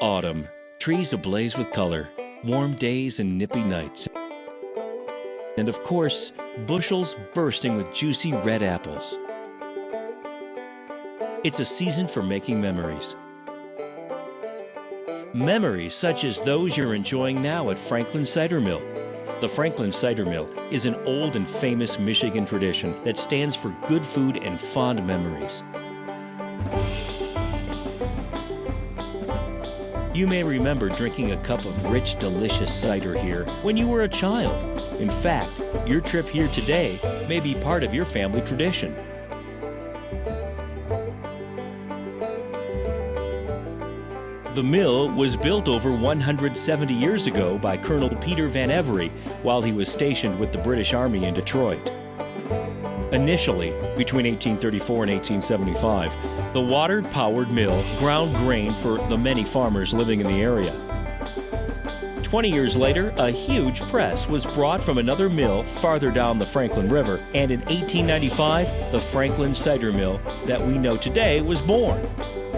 Autumn, trees ablaze with color, warm days and nippy nights. And of course, bushels bursting with juicy red apples. It's a season for making memories. Memories such as those you're enjoying now at Franklin Cider Mill. The Franklin Cider Mill is an old and famous Michigan tradition that stands for good food and fond memories. You may remember drinking a cup of rich, delicious cider here when you were a child. In fact, your trip here today may be part of your family tradition. The mill was built over 170 years ago by Colonel Peter Van Every while he was stationed with the British Army in Detroit. Initially, between 1834 and 1875, the water-powered mill ground grain for the many farmers living in the area. 20 years later, a huge press was brought from another mill farther down the Franklin River, and in 1895, the Franklin Cider Mill that we know today was born.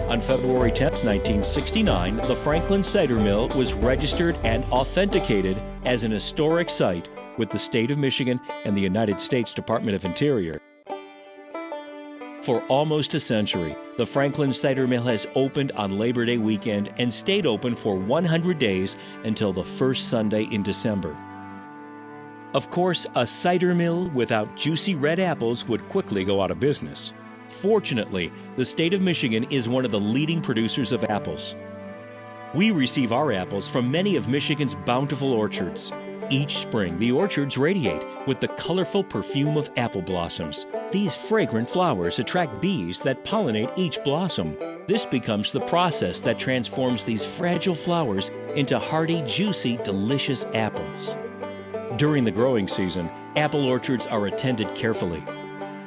On February 10, 1969, the Franklin Cider Mill was registered and authenticated as an historic site with the state of Michigan and the United States Department of Interior. For almost a century, the Franklin Cider Mill has opened on Labor Day weekend and stayed open for 100 days until the first Sunday in December. Of course, a cider mill without juicy red apples would quickly go out of business. Fortunately, the state of Michigan is one of the leading producers of apples. We receive our apples from many of Michigan's bountiful orchards. Each spring, the orchards radiate with the colorful perfume of apple blossoms. These fragrant flowers attract bees that pollinate each blossom. This becomes the process that transforms these fragile flowers into hearty, juicy, delicious apples. During the growing season, apple orchards are attended carefully.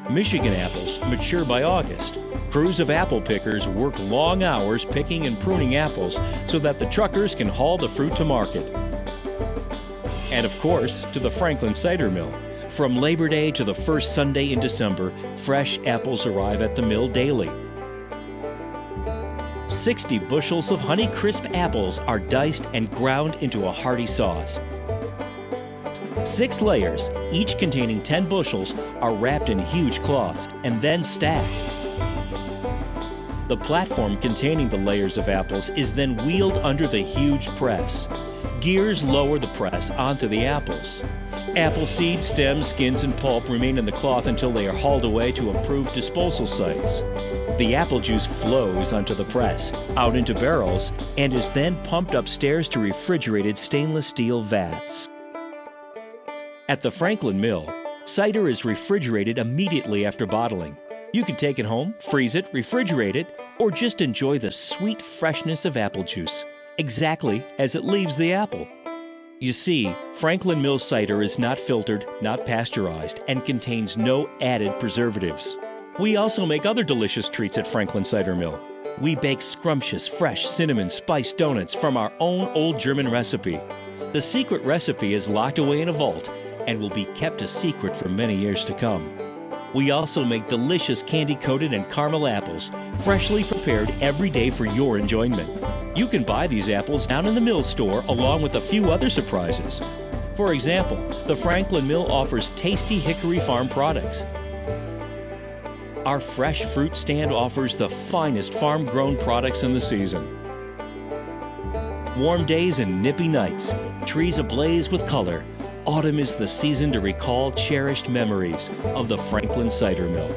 Michigan apples mature by August. Crews of apple pickers work long hours picking and pruning apples so that the truckers can haul the fruit to market. And of course, to the Franklin Cider Mill. From Labor Day to the first Sunday in December, fresh apples arrive at the mill daily. 60 bushels of Honeycrisp apples are diced and ground into a hearty sauce. 6 layers, each containing 10 bushels, are wrapped in huge cloths and then stacked. The platform containing the layers of apples is then wheeled under the huge press. Gears lower the press onto the apples. Apple seeds, stems, skins, and pulp remain in the cloth until they are hauled away to approved disposal sites. The apple juice flows onto the press, out into barrels, and is then pumped upstairs to refrigerated stainless steel vats. At the Franklin Mill, cider is refrigerated immediately after bottling. You can take it home, freeze it, refrigerate it, or just enjoy the sweet freshness of apple juice, exactly as it leaves the apple. You see, Franklin Mill cider is not filtered, not pasteurized, and contains no added preservatives. We also make other delicious treats at Franklin Cider Mill. We bake scrumptious, fresh cinnamon spice donuts from our own old German recipe. The secret recipe is locked away in a vault and will be kept a secret for many years to come. We also make delicious candy-coated and caramel apples, freshly prepared every day for your enjoyment. You can buy these apples down in the mill store along with a few other surprises. For example, the Franklin Mill offers tasty Hickory Farm products. Our fresh fruit stand offers the finest farm-grown products in the season. Warm days and nippy nights, trees ablaze with color. Autumn is the season to recall cherished memories of the Franklin Cider Mill.